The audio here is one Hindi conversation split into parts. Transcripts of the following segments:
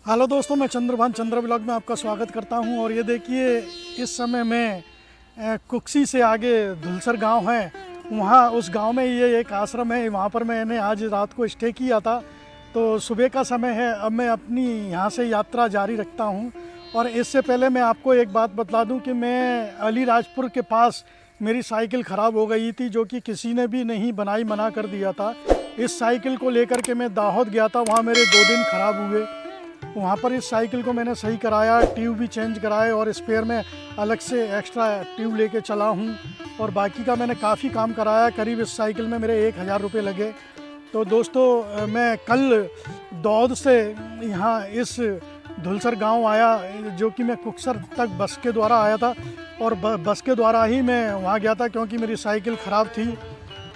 हेलो दोस्तों, मैं चंद्रभान चंद्र ब्लॉग में आपका स्वागत करता हूं। और ये देखिए, इस समय मैं कुक्सी से आगे धुलसर गांव है, वहां उस गांव में ये एक आश्रम है। वहां पर मैंने आज रात को स्टे किया था। तो सुबह का समय है, अब मैं अपनी यहां से यात्रा जारी रखता हूं। और इससे पहले मैं आपको एक बात बता दूं कि मैं अलीराजपुर के पास मेरी साइकिल ख़राब हो गई थी, जो कि किसी ने भी नहीं बनाई, मना कर दिया था। इस साइकिल को लेकर के मैं दाहोद गया था, वहाँ मेरे 2 दिन ख़राब हुए। वहाँ पर इस साइकिल को मैंने सही कराया, ट्यूब भी चेंज कराए और स्पेयर में अलग से एक्स्ट्रा ट्यूब लेके चला हूँ। और बाकी का मैंने काफ़ी काम कराया, करीब इस साइकिल में मेरे 1000 रुपये लगे। तो दोस्तों, मैं कल दौद से यहाँ इस धुलसर गांव आया, जो कि मैं कुक्सर तक बस के द्वारा आया था। और बस के द्वारा ही मैं वहाँ गया था, क्योंकि मेरी साइकिल ख़राब थी।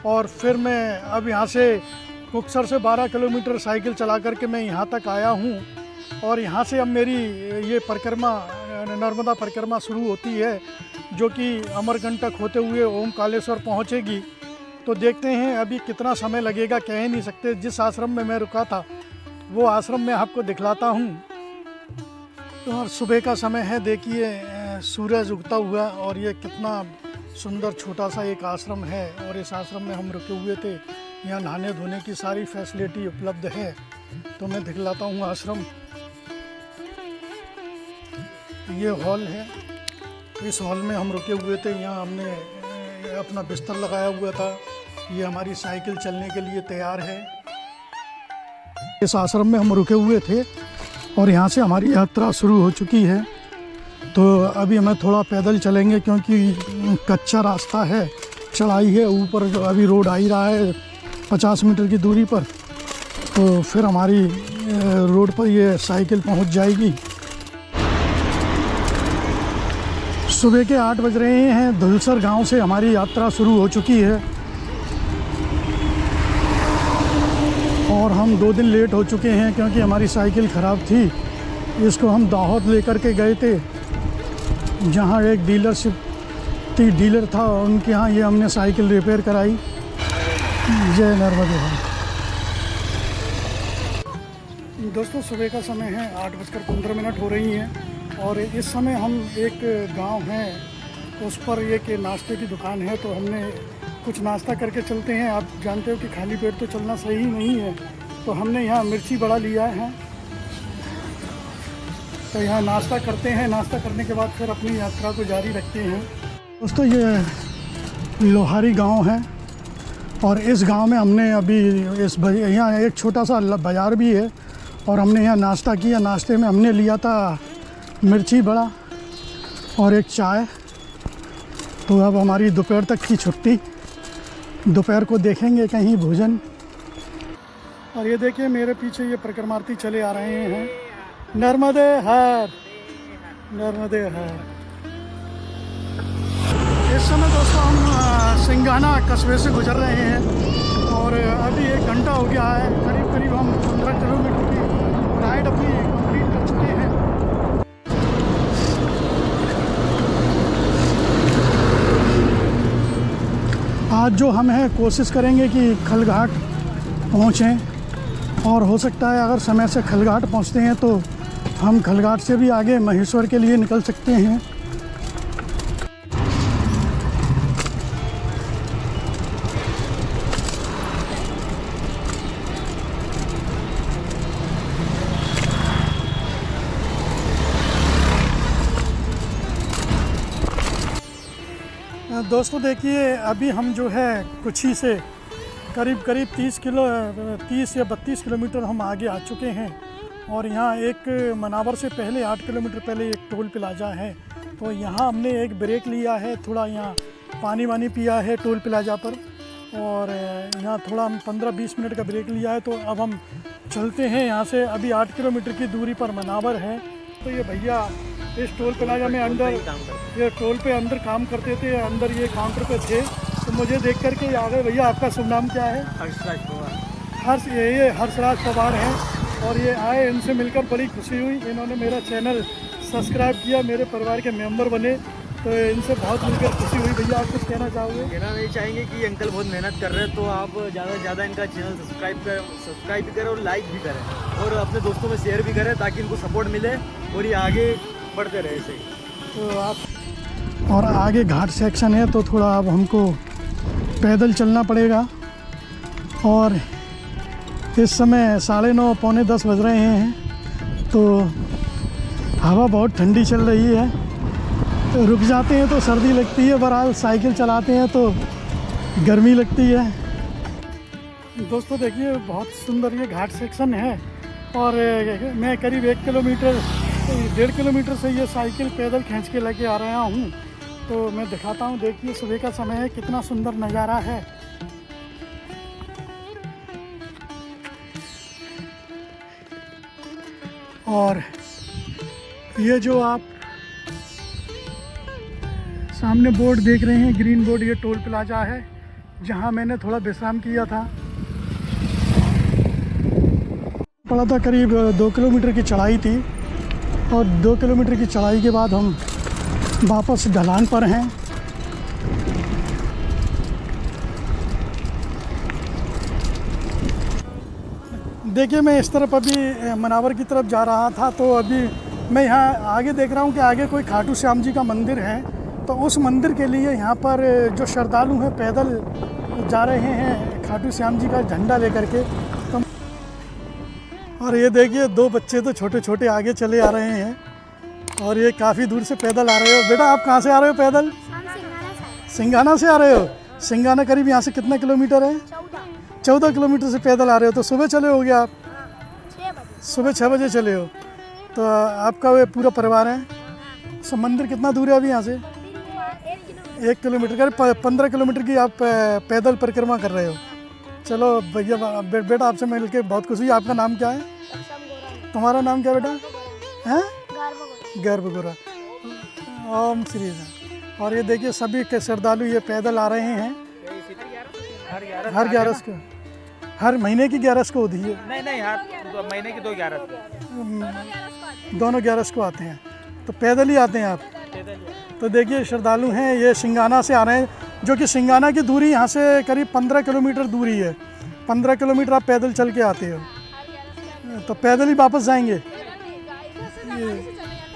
और फिर मैं अब यहाँ से कुक्सर से 12 किलोमीटर साइकिल चला करके मैं यहाँ तक आया हूँ। और यहाँ से अब मेरी ये परिक्रमा, नर्मदा परिक्रमा शुरू होती है, जो कि अमरकंटक होते हुए ओमकालेश्वर पहुँचेगी। तो देखते हैं अभी कितना समय लगेगा, कह ही नहीं सकते। जिस आश्रम में मैं रुका था वो आश्रम में आपको दिखलाता हूँ। और सुबह का समय है, देखिए सूरज उगता हुआ, और ये कितना सुंदर छोटा सा एक आश्रम है। और इस आश्रम में हम रुके हुए थे। यहाँ नहाने धोने की सारी फैसिलिटी उपलब्ध है। तो मैं दिखलाता हूँ आश्रम। ये हॉल है, इस हॉल में हम रुके हुए थे। यहाँ हमने अपना बिस्तर लगाया हुआ था। ये हमारी साइकिल चलने के लिए तैयार है। इस आश्रम में हम रुके हुए थे और यहाँ से हमारी यात्रा शुरू हो चुकी है। तो अभी हमें थोड़ा पैदल चलेंगे, क्योंकि कच्चा रास्ता है, चढ़ाई है ऊपर। जो अभी रोड आ ही रहा है 50 मीटर की दूरी पर, तो फिर हमारी रोड पर ये साइकिल पहुँच जाएगी। सुबह के 8 बज रहे हैं। धुलसर गांव से हमारी यात्रा शुरू हो चुकी है और हम 2 दिन लेट हो चुके हैं, क्योंकि हमारी साइकिल ख़राब थी। इसको हम दाहोद लेकर के गए थे, जहां एक डीलर था, उनके यहाँ ये हमने साइकिल रिपेयर कराई। जय नर्मदे। दोस्तों, सुबह का समय है, 8:15 हो रही हैं। और इस समय हम एक गांव है, उस पर एक नाश्ते की दुकान है। तो हमने कुछ नाश्ता करके चलते हैं। आप जानते हो कि खाली पेट तो चलना सही नहीं है। तो हमने यहाँ मिर्ची बड़ा लिया है, तो यहाँ नाश्ता करते हैं। नाश्ता करने के बाद फिर अपनी यात्रा को जारी रखते हैं। दोस्तों, ये लोहारी गांव है, और इस गांव में हमने अभी यहाँ एक छोटा सा बाज़ार भी है, और हमने यहाँ नाश्ता किया। नाश्ते में हमने लिया था मिर्ची बड़ा और एक चाय। तो अब हमारी दोपहर तक की छुट्टी, दोपहर को देखेंगे कहीं भोजन। और ये देखिए, मेरे पीछे ये परिक्रमार्थी चले आ रहे हैं। नर्मदे हर, नर्मदे हर। इस समय दोस्तों हम सिंघाना कस्बे से गुजर रहे हैं, और अभी 1 घंटा हो गया है। करीब हम 15 किलोमीटर की राइड अपनी कंप्लीट कर चुके हैं। आज जो हम हैं, कोशिश करेंगे कि खलघाट पहुँचें, और हो सकता है अगर समय से खलघाट पहुँचते हैं तो हम खलघाट से भी आगे महेश्वर के लिए निकल सकते हैं। दोस्तों देखिए, अभी हम जो है कुछी से करीब 30 या 32 किलोमीटर हम आगे आ चुके हैं। और यहाँ एक मनावर से पहले 8 किलोमीटर पहले एक टोल प्लाजा है। तो यहाँ हमने एक ब्रेक लिया है, थोड़ा यहाँ पानी वानी पिया है टोल प्लाजा पर। और यहाँ थोड़ा हम 15-20 मिनट का ब्रेक लिया है। तो अब हम चलते हैं यहाँ से। अभी 8 किलोमीटर की दूरी पर मनावर है। तो ये भैया इस टोल प्लाजा में अंदर, ये टोल पे अंदर काम करते थे, अंदर ये काउंटर पे थे। तो मुझे देख करके आ गए। भैया, आपका शुभ नाम क्या है? हर्षराज पवार। ये हर्षराज पवार हैं। और ये आए, इनसे मिलकर बड़ी खुशी हुई। इन्होंने मेरा चैनल सब्सक्राइब किया, मेरे परिवार के मेंबर बने। तो इनसे बहुत मिलकर खुशी हुई। भैया आप कुछ कहना चाहोगे? कहना नहीं चाहेंगे कि अंकल बहुत मेहनत कर रहे हैं, तो आप ज़्यादा से ज़्यादा इनका चैनल सब्सक्राइब भी करें और लाइक भी करें और अपने दोस्तों में शेयर भी करें ताकि इनको सपोर्ट मिले और ये आगे बढ़ते रहे ऐसे ही। तो आप और आगे घाट सेक्शन है तो थोड़ा अब हमको पैदल चलना पड़ेगा और इस समय 9:30 पौने 10 बज रहे हैं तो हवा बहुत ठंडी चल रही है। तो रुक जाते हैं तो सर्दी लगती है, बहरहाल साइकिल चलाते हैं तो गर्मी लगती है। दोस्तों देखिए बहुत सुंदर ये घाट सेक्शन है और मैं करीब 1.5 किलोमीटर से ये साइकिल पैदल खींच के लेके आ रहा हूँ। तो मैं दिखाता हूँ, देखिए सुबह का समय है, कितना सुंदर नज़ारा है। और ये जो आप सामने बोर्ड देख रहे हैं, ग्रीन बोर्ड, ये टोल प्लाजा है जहां मैंने थोड़ा विश्राम किया था। पड़ा था करीब 2 किलोमीटर की चढ़ाई थी और 2 किलोमीटर की चढ़ाई के बाद हम वापस ढलान पर हैं। देखिए मैं इस तरफ अभी मनावर की तरफ जा रहा था तो अभी मैं यहाँ आगे देख रहा हूँ कि आगे कोई खाटू श्याम जी का मंदिर है। तो उस मंदिर के लिए यहाँ पर जो श्रद्धालु हैं पैदल जा रहे हैं खाटू श्याम जी का झंडा लेकर के। तो और ये देखिए 2 बच्चे तो छोटे छोटे आगे चले आ रहे हैं और ये काफ़ी दूर से पैदल आ रहे हो। बेटा आप कहाँ से आ रहे हो पैदल? सिंघाना से आ रहे हो। सिंघाना करीब यहाँ से कितना किलोमीटर है? 14 किलोमीटर से पैदल आ रहे हो। तो सुबह चले होगे आप? सुबह 6 बजे चले हो। तो आपका वे पूरा परिवार है। सब मंदिर कितना दूर है अभी यहाँ से? 1 किलोमीटर का 15 किलोमीटर की आप पैदल परिक्रमा कर रहे हो। चलो भैया बेटा आपसे मिल के बहुत खुशी। आपका नाम क्या है? तुम्हारा नाम क्या बेटा? हैं? गर्भ गोरा। ओम श्री राम। और ये देखिए सभी के श्रद्धालु ये पैदल आ रहे हैं। हर 11 को, हर महीने की 11 को होती है? नहीं हर महीने की 2 11 दोनों 11 को आते हैं। तो पैदल ही आते हैं आप? तो देखिए श्रद्धालु हैं ये सिंघाना से आ रहे हैं, जो कि सिंघाना की दूरी यहाँ से करीब 15 किलोमीटर दूरी है। 15 किलोमीटर आप पैदल चल के आते हो। तो पैदल ही वापस जाएंगे?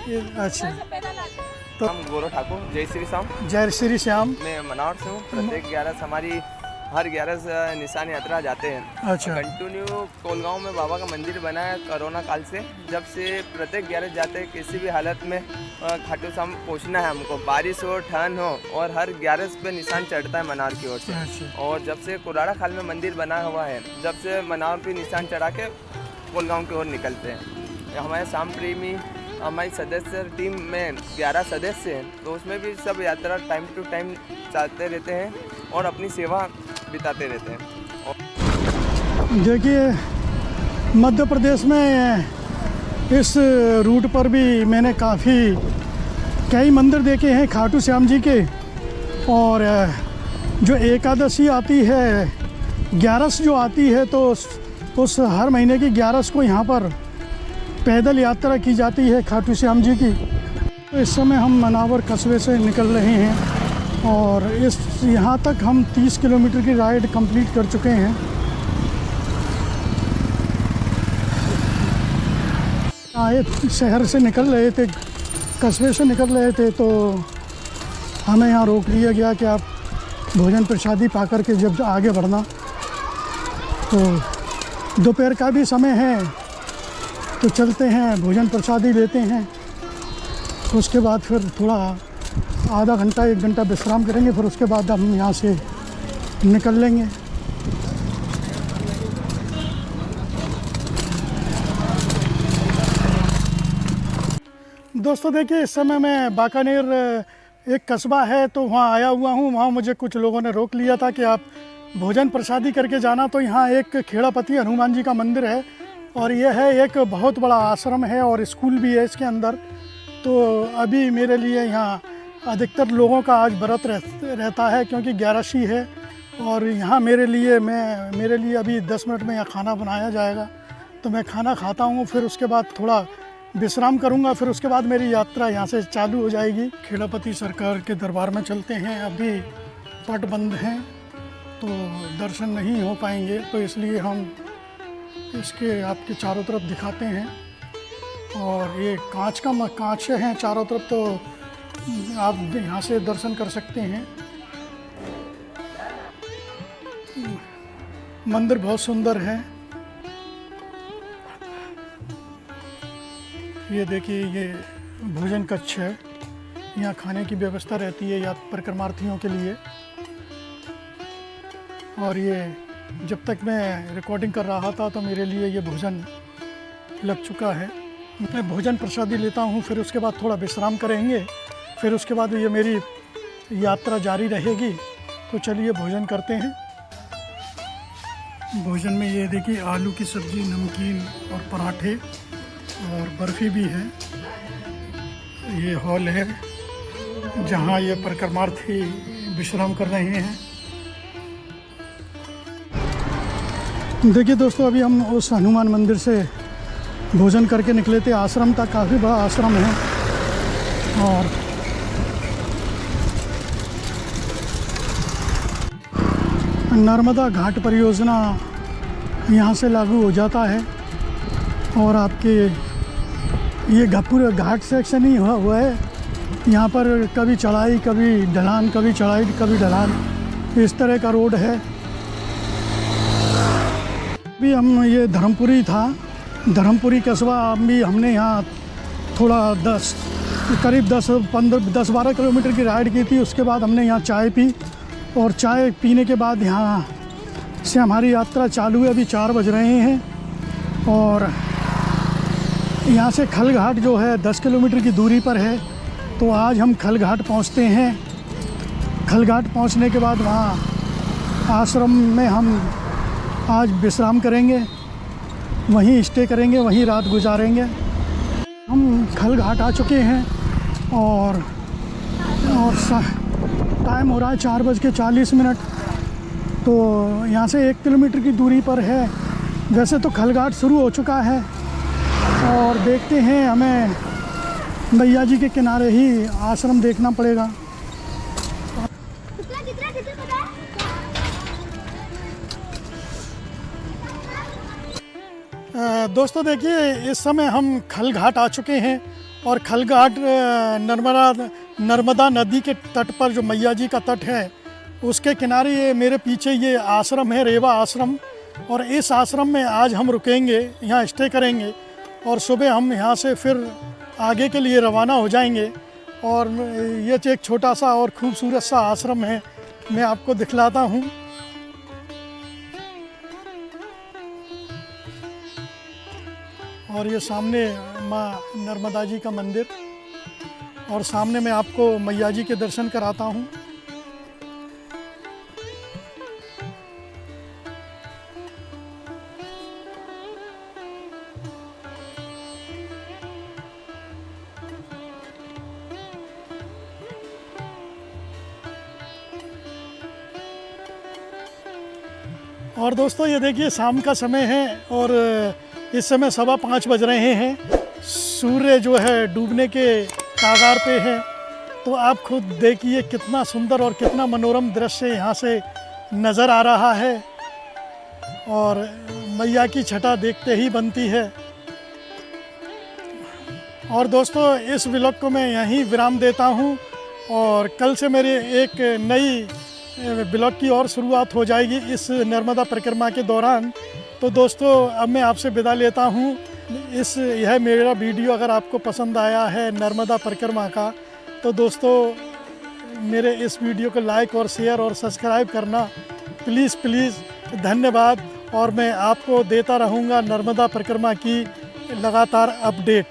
ये अच्छा। तो हम गौरव ठाकुर, जय श्री श्याम। जय श्री श्याम। मैं मनावर से हूँ। प्रत्येक 11 हमारी हर 11 निशान यात्रा जाते हैं। अच्छा। कंटिन्यू कोलगांव में बाबा का मंदिर बना है कोरोना काल से। जब से प्रत्येक 11 जाते हैं, किसी भी हालत में खाटू श्याम पहुँचना है हमको, बारिश हो ठंड हो, और हर 11 पे निशान चढ़ता है मनावर की ओर से। अच्छा। और जब से कुराड़ा खाल में मंदिर बना हुआ है, जब से मनावर पे निशान चढ़ा के कोलगांव की ओर निकलते हैं। हमारे श्याम प्रेमी हमारी सदस्य टीम में 11 सदस्य हैं, तो उसमें भी सब यात्रा टाइम टू टाइम चलते रहते हैं और अपनी सेवा बिताते रहते हैं। देखिए मध्य प्रदेश में इस रूट पर भी मैंने कई मंदिर देखे हैं खाटू श्याम जी के। और जो एकादशी आती है, 11 जो आती है, तो उस हर महीने की 11 को यहाँ पर पैदल यात्रा की जाती है खाटू श्याम जी की। तो इस समय हम मनावर कस्बे से निकल रहे हैं और यहाँ तक हम 30 किलोमीटर की राइड कंप्लीट कर चुके हैं। आए शहर से निकल रहे थे, कस्बे से निकल रहे थे, तो हमें यहाँ रोक लिया गया कि आप भोजन प्रसादी पा कर के जब आगे बढ़ना। तो दोपहर का भी समय है तो चलते हैं, भोजन प्रसादी लेते हैं, उसके बाद फिर थोड़ा आधा घंटा 1 घंटा विश्राम करेंगे, फिर उसके बाद हम यहाँ से निकल लेंगे। दोस्तों देखिए इस समय मैं बाकानेर एक कस्बा है तो वहाँ आया हुआ हूँ। वहाँ मुझे कुछ लोगों ने रोक लिया था कि आप भोजन प्रसादी करके जाना। तो यहाँ एक खेड़ापति हनुमान जी का मंदिर है और यह है एक बहुत बड़ा आश्रम है और स्कूल भी है इसके अंदर। तो अभी मेरे लिए यहाँ अधिकतर लोगों का आज व्रत रहता है क्योंकि 11वीं है और यहाँ मेरे लिए अभी 10 मिनट में यहाँ खाना बनाया जाएगा। तो मैं खाना खाता हूँ, फिर उसके बाद थोड़ा विश्राम करूंगा, फिर उसके बाद मेरी यात्रा यहाँ से चालू हो जाएगी। खेड़ापति सरकार के दरबार में चलते हैं। अभी पट बंद हैं तो दर्शन नहीं हो पाएंगे, तो इसलिए हम इसके आपके चारों तरफ दिखाते हैं। और ये कांच हैं चारों तरफ, तो आप यहाँ से दर्शन कर सकते हैं। मंदिर बहुत सुंदर है। ये देखिए, ये भोजन कक्ष है। यहाँ खाने की व्यवस्था रहती है परिक्रमार्थियों के लिए। और ये जब तक मैं रिकॉर्डिंग कर रहा था तो मेरे लिए ये भोजन लग चुका है। मैं भोजन प्रसादी लेता हूँ, फिर उसके बाद थोड़ा विश्राम करेंगे, फिर उसके बाद ये मेरी यात्रा जारी रहेगी। तो चलिए भोजन करते हैं। भोजन में ये देखिए, आलू की सब्ज़ी, नमकीन और पराठे और बर्फ़ी भी है। ये हॉल है जहाँ ये परिक्रमार्थी विश्राम कर रहे हैं। देखिए दोस्तों, अभी हम उस हनुमान मंदिर से भोजन करके निकले थे। आश्रम था, काफ़ी बड़ा आश्रम है। और नर्मदा घाट परियोजना यहाँ से लागू हो जाता है। और आपके ये पूरे घाट सेक्शन ही हुआ है। यहाँ पर कभी चढ़ाई कभी ढलान, कभी चढ़ाई कभी ढलान, इस तरह का रोड है। अभी हम ये धर्मपुरी था, धर्मपुरी कस्बा। अभी हमने यहाँ थोड़ा करीब 10-12 किलोमीटर की राइड की थी। उसके बाद हमने यहाँ चाय पी, और चाय पीने के बाद यहाँ से हमारी यात्रा चालू है। अभी 4 बज रहे हैं और यहाँ से खलघाट जो है 10 किलोमीटर की दूरी पर है। तो आज हम खलघाट पहुँचते हैं। खलघाट पहुँचने के बाद वहाँ आश्रम में हम आज विश्राम करेंगे, वहीं स्टे करेंगे, वहीं रात गुजारेंगे। हम खलघाट आ चुके हैं और टाइम हो रहा है 4:40। तो यहाँ से 1 किलोमीटर की दूरी पर है। वैसे तो खलघाट शुरू हो चुका है और देखते हैं, हमें मैया जी के किनारे ही आश्रम देखना पड़ेगा। दोस्तों देखिए, इस समय हम खलघाट आ चुके हैं और खलघाट नर्मदा नदी के तट पर, जो मैया जी का तट है, उसके किनारे ये मेरे पीछे ये आश्रम है, रेवा आश्रम। और इस आश्रम में आज हम रुकेंगे, यहाँ स्टे करेंगे और सुबह हम यहाँ से फिर आगे के लिए रवाना हो जाएंगे। और ये एक छोटा सा और खूबसूरत सा आश्रम है, मैं आपको दिखलाता हूँ। और ये सामने माँ नर्मदा जी का मंदिर, और सामने मैं आपको मैया जी के दर्शन कराता हूँ। और दोस्तों ये देखिए, शाम का समय है और इस समय 5:15 बज रहे हैं। सूर्य जो है डूबने के कागार पे है। तो आप खुद देखिए कितना सुंदर और कितना मनोरम दृश्य यहाँ से नज़र आ रहा है। और मैया की छटा देखते ही बनती है। और दोस्तों, इस व्लॉग को मैं यहीं विराम देता हूँ और कल से मेरी एक नई व्लॉग की और शुरुआत हो जाएगी इस नर्मदा परिक्रमा के दौरान। तो दोस्तों, अब मैं आपसे विदा लेता हूँ। यह मेरा वीडियो अगर आपको पसंद आया है नर्मदा परिक्रमा का, तो दोस्तों मेरे इस वीडियो को लाइक और शेयर और सब्सक्राइब करना प्लीज़ धन्यवाद। और मैं आपको देता रहूँगा नर्मदा परिक्रमा की लगातार अपडेट।